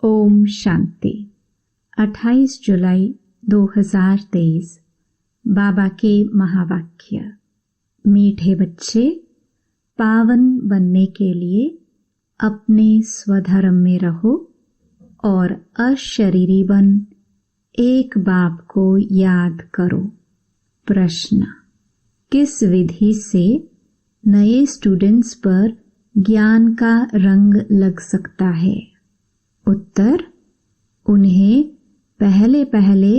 ओम शांति। 28 जुलाई 2023। बाबा के महावाक्य। मीठे बच्चे, पावन बनने के लिए अपने स्वधर्म में रहो और अशरीरी बन एक बाप को याद करो। प्रश्न: किस विधि से नए स्टूडेंट्स पर ज्ञान का रंग लग सकता है? उत्तर: उन्हें पहले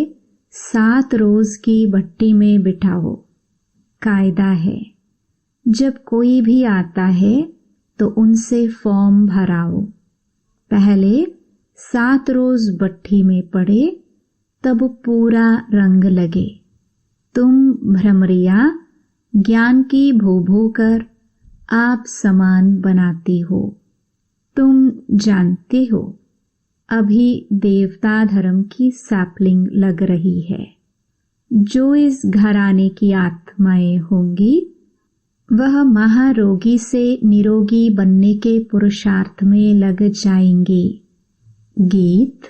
7 रोज की भट्टी में बिठाओ। कायदा है, जब कोई भी आता है तो उनसे फॉर्म भराओ। पहले 7 रोज भट्टी में पड़े, तब पूरा रंग लगे। तुम भ्रमरिया ज्ञान की भू कर आप समान बनाती हो। तुम जानते हो, अभी देवता धर्म की सैपलिंग लग रही है। जो इस घराने की आत्माएं होंगी, वह महारोगी से निरोगी बनने के पुरुषार्थ में लग जाएंगी। गीत।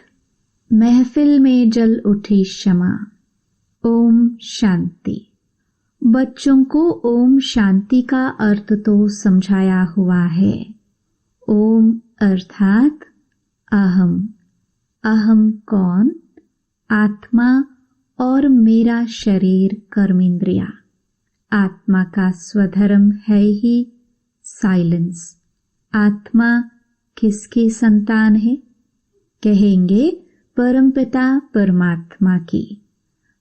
महफिल में जल उठी क्षमा। ओम शांति। बच्चों को ओम शांति का अर्थ तो समझाया हुआ है। ओम अर्थात अहम। अहम कौन? आत्मा और मेरा शरीर कर्मेंद्रिया। आत्मा का स्वधर्म है ही साइलेंस। आत्मा किसकी संतान है? कहेंगे परमपिता परमात्मा की।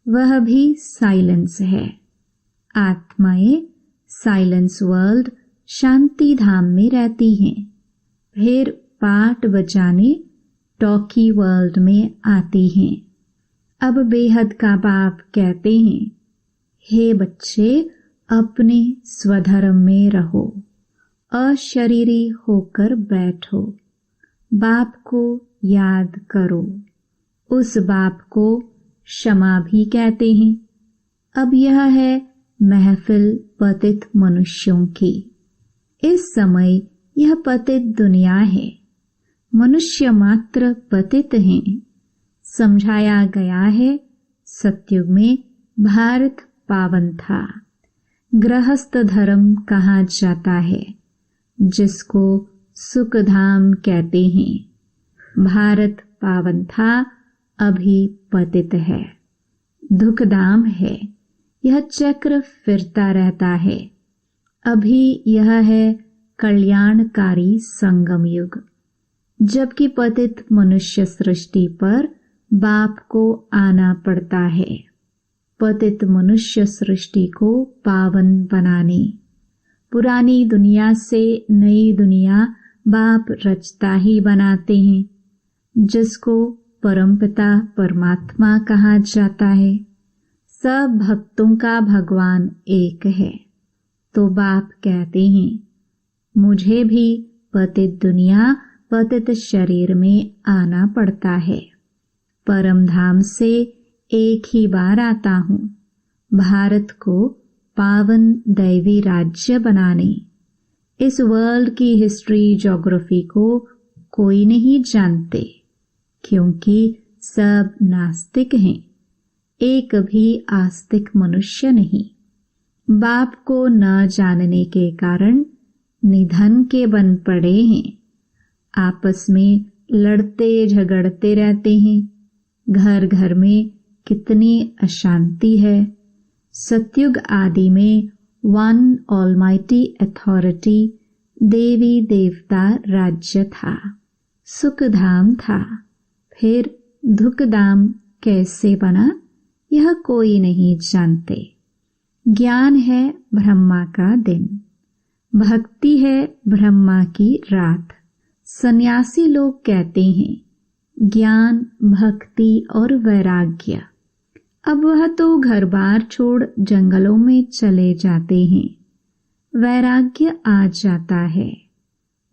वह भी साइलेंस है। आत्माएं साइलेंस वर्ल्ड शांति धाम में रहती हैं, फिर पाठ बजाने टॉकी वर्ल्ड में आती हैं। अब बेहद का बाप कहते हैं, हे बच्चे, अपने स्वधर्म में रहो, अशरीरी होकर बैठो, बाप को याद करो। उस बाप को क्षमा भी कहते हैं। अब यह है महफिल पतित मनुष्यों की। इस समय यह पतित दुनिया है। मनुष्य मात्र पतित हैं। समझाया गया है, सतयुग में भारत पावन था। गृहस्थ धर्म कहा जाता है, जिसको सुखधाम कहते हैं। भारत पावन था, अभी पतित है। दुखधाम है। यह चक्र फिरता रहता है। अभी यह है कल्याणकारी संगम युग, जबकि पतित मनुष्य सृष्टि पर बाप को आना पड़ता है। पतित मनुष्य सृष्टि को पावन बनाने। पुरानी दुनिया से नई दुनिया बाप रचता ही बनाते हैं, जिसको परमपिता परमात्मा कहा जाता है। सब भक्तों का भगवान एक है। तो बाप कहते हैं, मुझे भी पतित दुनिया पतित शरीर में आना पड़ता है। परम धाम से एक ही बार आता हूँ, भारत को पावन दैवी राज्य बनाने। इस वर्ल्ड की हिस्ट्री ज्योग्राफी को कोई नहीं जानते, क्योंकि सब नास्तिक हैं। एक भी आस्तिक मनुष्य नहीं। बाप को न जानने के कारण निधन के बन पड़े हैं। आपस में लड़ते झगड़ते रहते हैं। घर घर में कितनी अशांति है। सतयुग आदि में वन ऑलमाइटी अथॉरिटी देवी देवता राज्य था, सुखधाम था। फिर दुखधाम कैसे बना, यह कोई नहीं जानते। ज्ञान है ब्रह्मा का दिन, भक्ति है ब्रह्मा की रात। सन्यासी लोग कहते हैं, ज्ञान, भक्ति और वैराग्य। अब वह तो घर बार छोड़ जंगलों में चले जाते हैं। वैराग्य आ जाता है।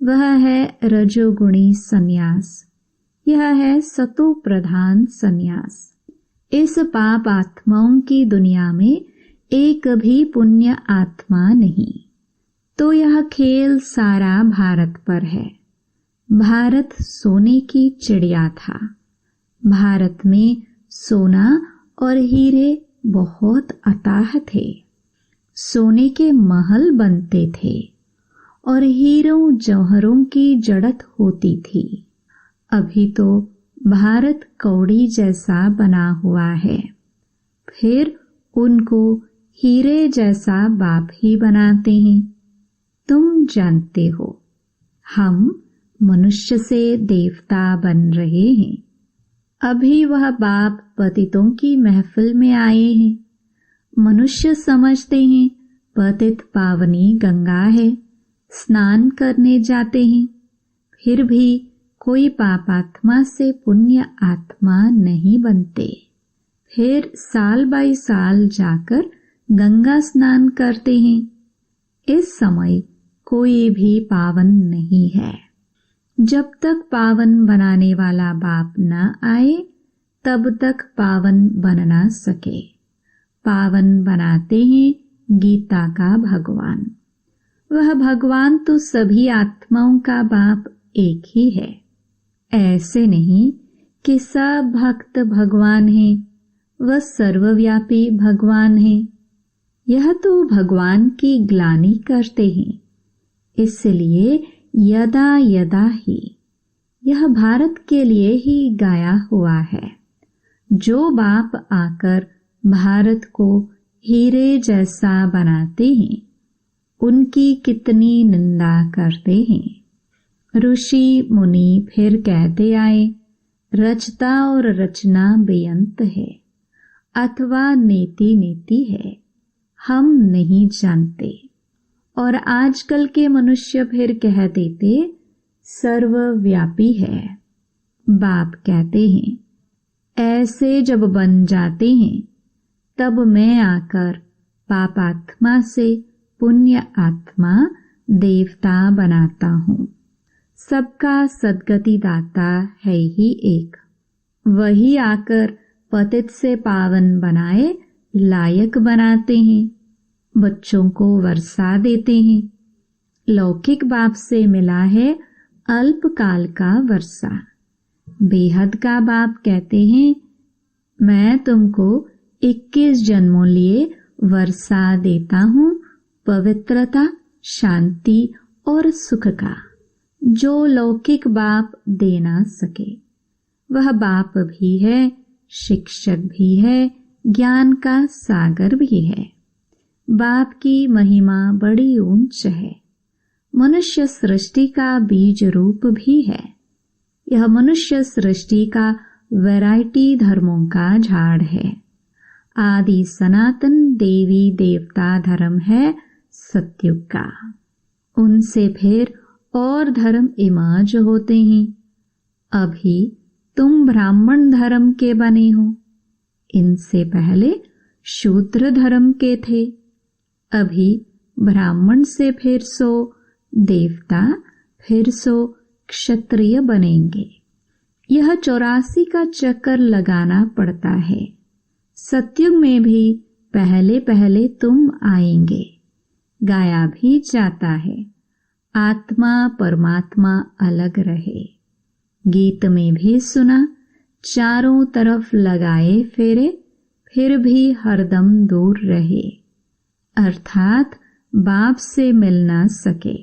वह है रजोगुणी सन्यास। यह है सतो प्रधान सन्यास। इस पाप आत्माओं की दुनिया में एक भी पुण्य आत्मा नहीं। तो यह खेल सारा भारत पर है। भारत सोने की चिड़िया था। भारत में सोना और हीरे बहुत अथाह थे। सोने के महल बनते थे और हीरों जौहरों की जड़त होती थी। अभी तो भारत कौड़ी जैसा बना हुआ है, फिर उनको हीरे जैसा बाप ही बनाते हैं। तुम जानते हो, हम मनुष्य से देवता बन रहे हैं। अभी वह बाप पतितों की महफिल में आए हैं। मनुष्य समझते हैं पतित पावनी गंगा है, स्नान करने जाते हैं। फिर भी कोई पापात्मा से पुण्य आत्मा नहीं बनते। फिर साल बाई साल जाकर गंगा स्नान करते हैं। इस समय कोई भी पावन नहीं है। जब तक पावन बनाने वाला बाप न आए तब तक पावन बन न सके। पावन बनाते हैं गीता का भगवान। वह भगवान तो सभी आत्माओं का बाप एक ही है। ऐसे नहीं कि सब भक्त भगवान हैं, वह सर्वव्यापी भगवान है। यह तो भगवान की ग्लानि करते हैं। इसलिए यदा यदा ही, यह भारत के लिए ही गाया हुआ है। जो बाप आकर भारत को हीरे जैसा बनाते हैं, उनकी कितनी निंदा करते हैं। ऋषि मुनि फिर कहते आए, रचता और रचना बेअंत है अथवा नेति नेति है, हम नहीं जानते। और आजकल के मनुष्य फिर कह देते सर्वव्यापी है। बाप कहते हैं, ऐसे जब बन जाते हैं तब मैं आकर पापात्मा से पुण्य आत्मा देवता बनाता हूँ। सबका सद्गति दाता है ही एक। वही आकर पतित से पावन बनाए लायक बनाते हैं। बच्चों को वर्षा देते हैं। लौकिक बाप से मिला है अल्पकाल का वर्षा। बेहद का बाप कहते हैं, मैं तुमको 21 जन्मों लिए वर्षा देता हूँ, पवित्रता, शांति और सुख का, जो लौकिक बाप दे ना सके। वह बाप भी है, शिक्षक भी है, ज्ञान का सागर भी है। बाप की महिमा बड़ी ऊंच है। मनुष्य सृष्टि का बीज रूप भी है। यह मनुष्य सृष्टि का वैरायटी धर्मों का झाड़ है। आदि सनातन देवी देवता धर्म है सतयुग का। उनसे फिर और धर्म इमर्ज होते हैं। अभी तुम ब्राह्मण धर्म के बने हो। इनसे पहले शूद्र धर्म के थे। अभी ब्राह्मण से फिर सो देवता, फिर सो क्षत्रिय बनेंगे। यह 84 का चक्कर लगाना पड़ता है। सतयुग में भी पहले पहले तुम आएंगे। गाया भी जाता है, आत्मा परमात्मा अलग रहे। गीत में भी सुना, चारों तरफ लगाए फेरे, फिर भी हरदम दूर रहे। अर्थात बाप से मिल ना सके।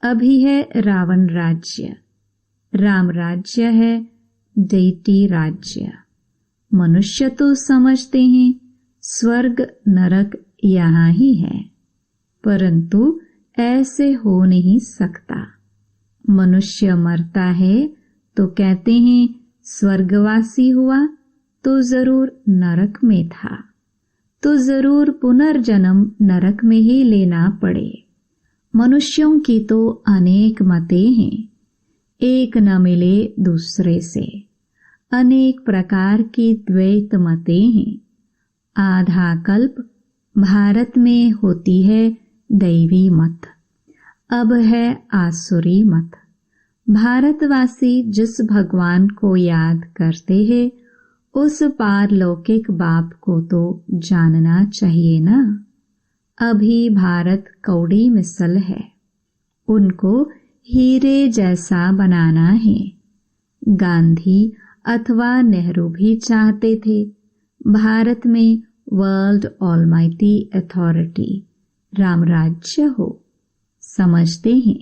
अभी है रावण राज्य, राम राज्य है दैती राज्य। मनुष्य तो समझते हैं स्वर्ग नरक यहाँ ही है, परंतु ऐसे हो नहीं सकता। मनुष्य मरता है तो कहते हैं स्वर्गवासी हुआ तो जरूर नरक में था, तो जरूर पुनर्जन्म नरक में ही लेना पड़े। मनुष्यों की तो अनेक मतें हैं, एक न मिले दूसरे से। अनेक प्रकार की द्वैत मतें हैं। आधा कल्प भारत में होती है दैवी मत, अब है आसुरी मत। भारतवासी जिस भगवान को याद करते हैं, उस पारलौकिक बाप को तो जानना चाहिए ना। अभी भारत कौड़ी मिसल है। उनको हीरे जैसा बनाना है। गांधी अथवा नेहरू भी चाहते थे भारत में वर्ल्ड ऑलमाइटी अथॉरिटी रामराज्य हो। समझते हैं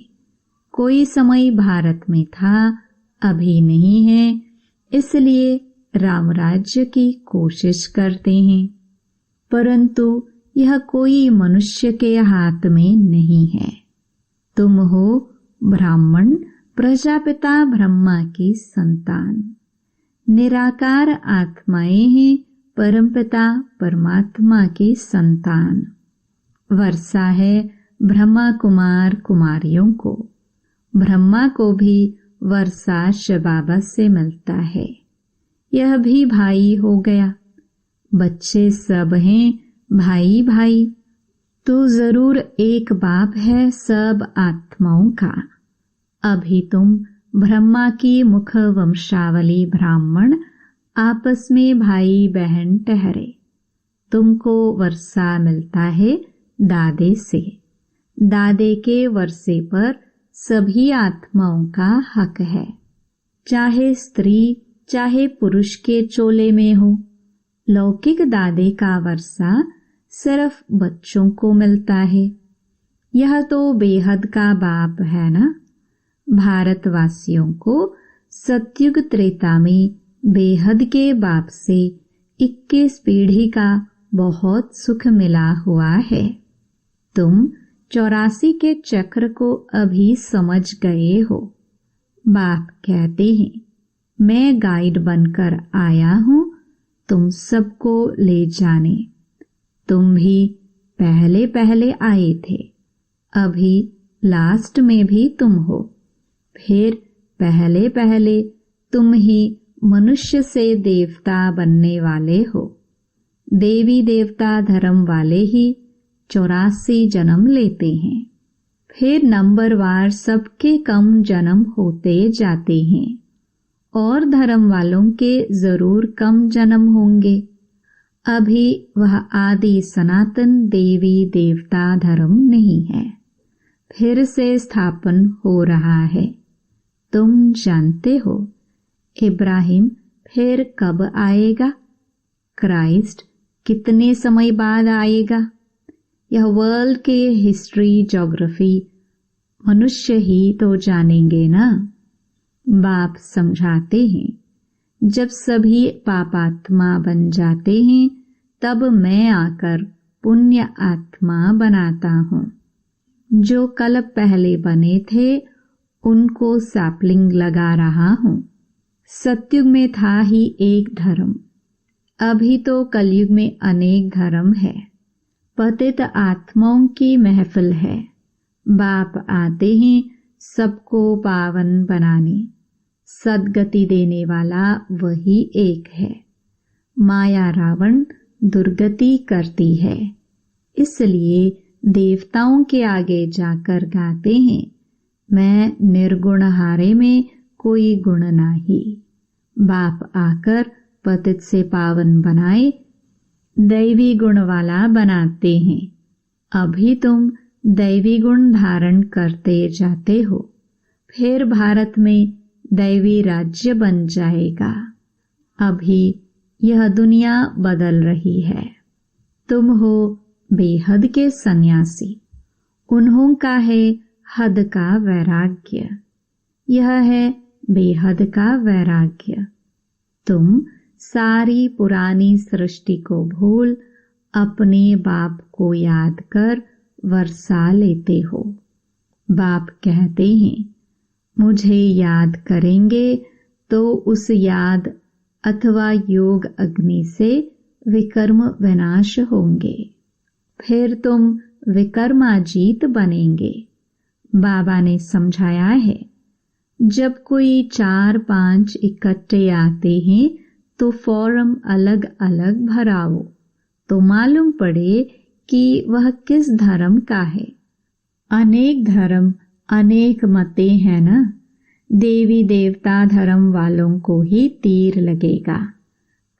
कोई समय भारत में था, अभी नहीं है, इसलिए रामराज्य की कोशिश करते हैं, परंतु यह कोई मनुष्य के हाथ में नहीं है। तुम हो ब्राह्मण प्रजापिता ब्रह्मा की संतान, निराकार आत्माएं हैं परमपिता परमात्मा की संतान। वर्षा है ब्रह्मा कुमार कुमारियों को, ब्रह्मा को भी वर्षा शबाबा से मिलता है। यह भी भाई हो गया। बच्चे सब हैं भाई भाई, तो जरूर एक बाप है सब आत्माओं का। अभी तुम ब्रह्मा की मुख वंशावली ब्राह्मण आपस में भाई बहन ठहरे। तुमको वर्षा मिलता है दादे से। दादे के वर्षे पर सभी आत्माओं का हक है, चाहे स्त्री चाहे पुरुष के चोले में हो। लौकिक दादे का वर्षा सिर्फ बच्चों को मिलता है। यह तो बेहद का बाप है ना। भारतवासियों को सतयुग त्रेता में बेहद के बाप से 21 पीढ़ी का बहुत सुख मिला हुआ है। तुम 84 के चक्र को अभी समझ गए हो। बाप कहते हैं मैं गाइड बनकर आया हूं तुम सबको ले जाने। तुम भी पहले पहले आए थे, अभी लास्ट में भी तुम हो। फिर पहले पहले तुम ही मनुष्य से देवता बनने वाले हो। देवी देवता धर्म वाले ही 84 जन्म लेते हैं, फिर नंबरवार सबके कम जन्म होते जाते हैं, और धर्म वालों के जरूर कम जन्म होंगे। अभी वह आदि सनातन देवी देवता धर्म नहीं है, फिर से स्थापन हो रहा है। तुम जानते हो इब्राहिम फिर कब आएगा, क्राइस्ट कितने समय बाद आएगा। यह वर्ल्ड के हिस्ट्री ज्योग्राफी मनुष्य ही तो जानेंगे ना। बाप समझाते हैं जब सभी पापात्मा बन जाते हैं तब मैं आकर पुण्य आत्मा बनाता हूँ। जो कल पहले बने थे उनको सैपलिंग लगा रहा हूँ। सतयुग में था ही एक धर्म, अभी तो कलयुग में अनेक धर्म है। पतित आत्माओं की महफिल है। बाप आते हैं सबको पावन बनाने। सदगति देने वाला वही एक है। माया रावण दुर्गति करती है, इसलिए देवताओं के आगे जाकर गाते हैं मैं निर्गुण हारे में कोई गुण नाही। बाप आकर पतित से पावन बनाए, दैवी गुण वाला बनाते हैं। अभी तुम दैवी गुण धारण करते जाते हो, फिर भारत में दैवी राज्य बन जाएगा। अभी यह दुनिया बदल रही है। तुम हो बेहद के सन्यासी, उन्हों का है हद का वैराग्य। यह है बेहद का वैराग्य। तुम सारी पुरानी सृष्टि को भूल अपने बाप को याद कर वर्षा लेते हो। बाप कहते हैं मुझे याद करेंगे तो उस याद अथवा योग अग्नि से विकर्म विनाश होंगे, फिर तुम विकर्माजीत बनेंगे। बाबा ने समझाया है जब कोई 4-5 इकट्ठे आते हैं तो फॉर्म अलग अलग भराओ तो मालूम पड़े कि वह किस धर्म का है। अनेक धर्म अनेक मते हैं ना। देवी देवता धर्म वालों को ही तीर लगेगा।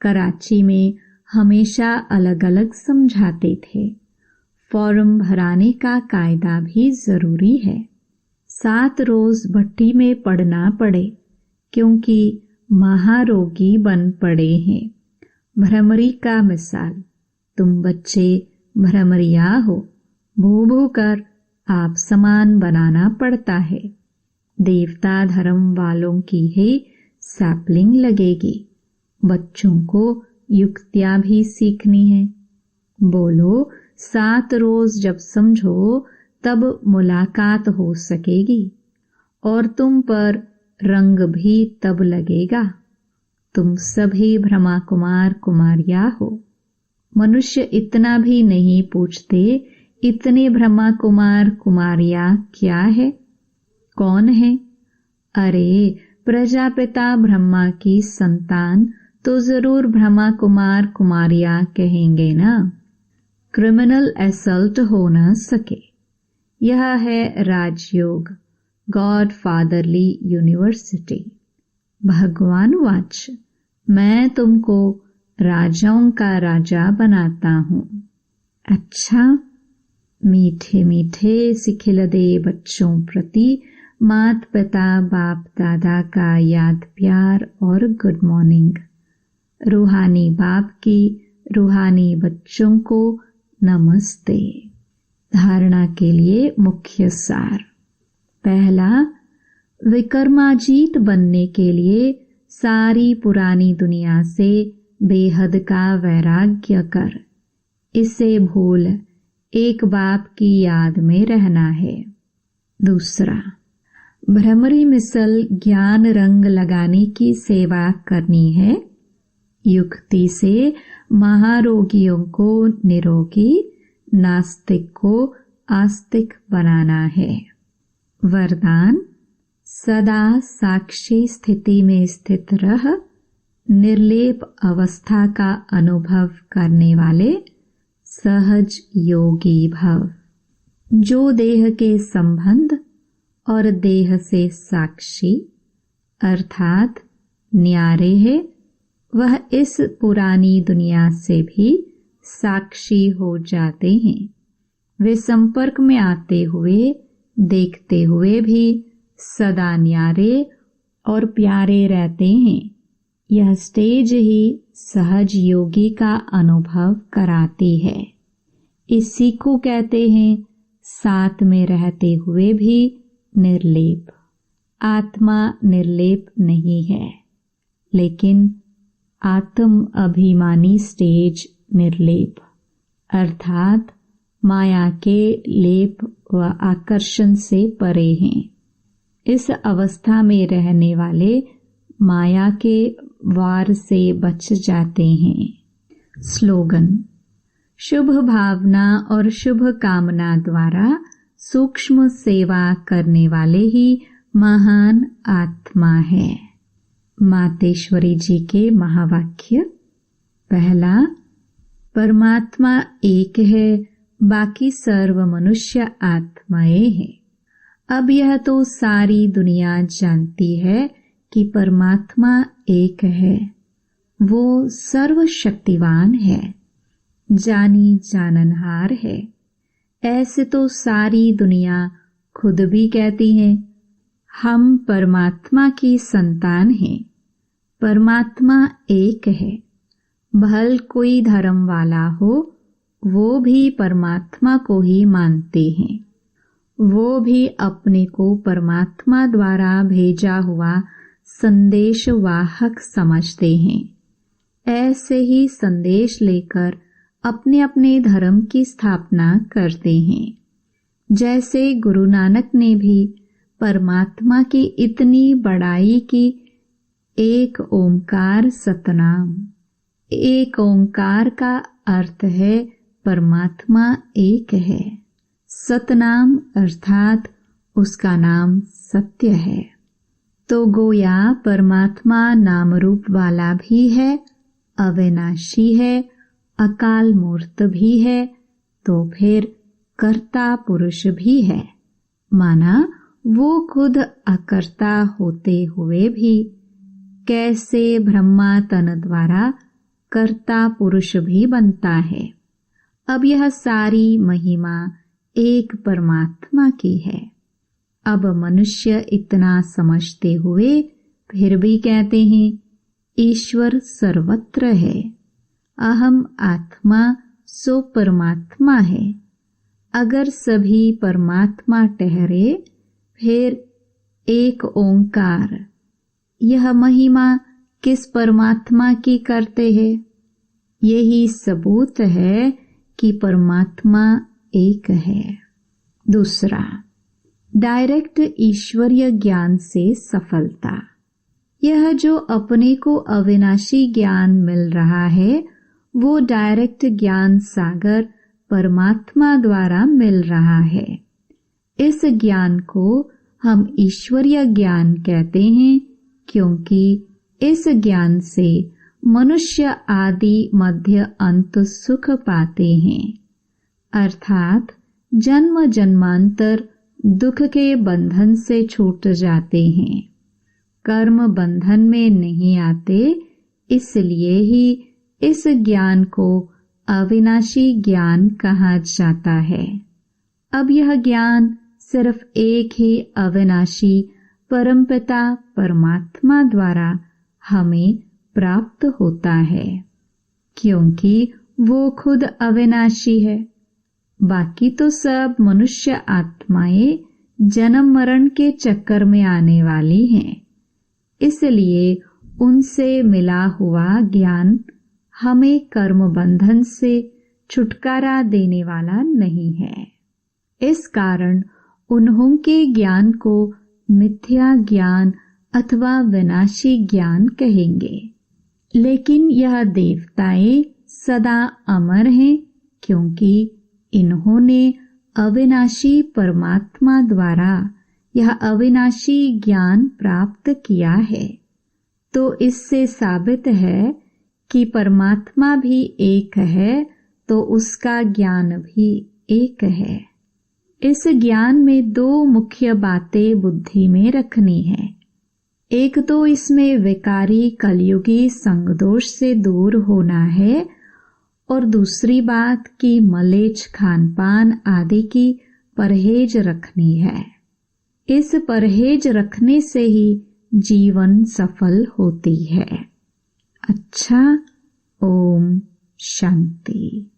कराची में हमेशा अलग अलग समझाते थे। फॉर्म भराने का कायदा भी जरूरी है। 7 रोज भट्टी में पड़ना पड़े क्योंकि महारोगी बन पड़े हैं। भ्रमरी का मिसाल, तुम बच्चे भ्रमरिया हो, भू भू कर आप समान बनाना पड़ता है। देवता धर्म वालों की ही सैपलिंग लगेगी। बच्चों को युक्तियां भी सीखनी है। बोलो 7 रोज जब समझो तब मुलाकात हो सकेगी और तुम पर रंग भी तब लगेगा। तुम सभी ब्रह्मा कुमार कुमारियां हो। मनुष्य इतना भी नहीं पूछते इतने ब्रह्मा कुमार कुमारियां क्या है, कौन है? अरे प्रजापिता ब्रह्मा की संतान तो जरूर ब्रह्मा कुमार कुमारियां कहेंगे ना। क्रिमिनल असल्ट हो न सके। यह है राजयोग, गॉड फादरली यूनिवर्सिटी। भगवान वाच, मैं तुमको राजाओं का राजा बनाता हूँ। अच्छा, मीठे मीठे सिखिलदे बच्चों प्रति मात पिता बाप दादा का याद प्यार और गुड मॉर्निंग। रूहानी बाप की रूहानी बच्चों को नमस्ते। धारणा के लिए मुख्य सार। पहला, विकर्माजीत बनने के लिए सारी पुरानी दुनिया से बेहद का वैराग्य कर। इसे भूल एक बाप की याद में रहना है। दूसरा, भ्रमरी मिसल ज्ञान रंग लगाने की सेवा करनी है। युक्ति से महारोगियों को निरोगी, नास्तिक को आस्तिक बनाना है। वरदान, सदा साक्षी स्थिति में स्थित रह निर्लेप अवस्था का अनुभव करने वाले सहज योगी भव। जो देह के संबंध और देह से साक्षी अर्थात न्यारे है, वह इस पुरानी दुनिया से भी साक्षी हो जाते हैं। वे संपर्क में आते हुए देखते हुए भी सदा न्यारे और प्यारे रहते हैं। यह स्टेज ही सहज योगी का अनुभव कराती है। इसी को कहते हैं साथ में रहते हुए भी निर्लेप। आत्मा निर्लेप नहीं है, लेकिन आत्म अभिमानी स्टेज निर्लेप अर्थात माया के लेप व आकर्षण से परे हैं। इस अवस्था में रहने वाले माया के वार से बच जाते हैं। स्लोगन, शुभ भावना और शुभ कामना द्वारा सूक्ष्म सेवा करने वाले ही महान आत्मा है। मातेश्वरी जी के महावाक्य। पहला, परमात्मा एक है, बाकी सर्व मनुष्य आत्माएं हैं। अब यह तो सारी दुनिया जानती है कि परमात्मा एक है। वो सर्वशक्तिवान है, जानी जाननहार है। ऐसे तो सारी दुनिया खुद भी कहती है, हम परमात्मा की संतान हैं। परमात्मा एक है। भल कोई धर्म वाला हो, वो भी परमात्मा को ही मानते हैं। वो भी अपने को परमात्मा द्वारा भेजा हुआ संदेश वाहक समझते हैं। ऐसे ही संदेश लेकर अपने अपने धर्म की स्थापना करते हैं। जैसे गुरु नानक ने भी परमात्मा की इतनी बड़ाई की, एक ओंकार सतनाम। एक ओंकार का अर्थ है परमात्मा एक है। सतनाम अर्थात उसका नाम सत्य है। तो गोया परमात्मा नाम रूप वाला भी है, अविनाशी है, अकाल मूर्त भी है, तो फिर कर्ता पुरुष भी है। माना वो खुद अकर्ता होते हुए भी कैसे ब्रह्मा तन द्वारा कर्ता पुरुष भी बनता है। अब यह सारी महिमा एक परमात्मा की है। अब मनुष्य इतना समझते हुए फिर भी कहते हैं ईश्वर सर्वत्र है, अहम आत्मा सो परमात्मा है। अगर सभी परमात्मा ठहरे फिर एक ओंकार, यह महिमा किस परमात्मा की करते हैं? यही सबूत है कि परमात्मा एक है। दूसरा, डायरेक्ट ईश्वरीय ज्ञान से सफलता। यह जो अपने को अविनाशी ज्ञान मिल रहा है वो डायरेक्ट ज्ञान सागर परमात्मा द्वारा मिल रहा है। इस ज्ञान को हम ईश्वरीय ज्ञान कहते हैं क्योंकि इस ज्ञान से मनुष्य आदि मध्य अंत सुख पाते हैं, अर्थात जन्म जन्मांतर दुख के बंधन से छूट जाते हैं, कर्म बंधन में नहीं आते। इसलिए ही इस ज्ञान को अविनाशी ज्ञान कहा जाता है। अब यह ज्ञान सिर्फ एक ही अविनाशी परमपिता परमात्मा द्वारा हमें प्राप्त होता है क्योंकि वो खुद अविनाशी है। बाकी तो सब मनुष्य आत्माएं जन्म मरण के चक्कर में आने वाली हैं, इसलिए उनसे मिला हुआ ज्ञान हमें कर्म बंधन से छुटकारा देने वाला नहीं है। इस कारण उन्हों के ज्ञान को मिथ्या ज्ञान अथवा विनाशी ज्ञान कहेंगे। लेकिन यह देवताएं सदा अमर हैं क्योंकि इन्होंने अविनाशी परमात्मा द्वारा यह अविनाशी ज्ञान प्राप्त किया है। तो इससे साबित है कि परमात्मा भी एक है तो उसका ज्ञान भी एक है। इस ज्ञान में दो मुख्य बातें बुद्धि में रखनी है। एक तो इसमें विकारी कलयुगी संगदोष से दूर होना है और दूसरी बात कि मलेच्छ खानपान आदि की परहेज रखनी है। इस परहेज रखने से ही जीवन सफल होती है। अच्छा, ओम शांति।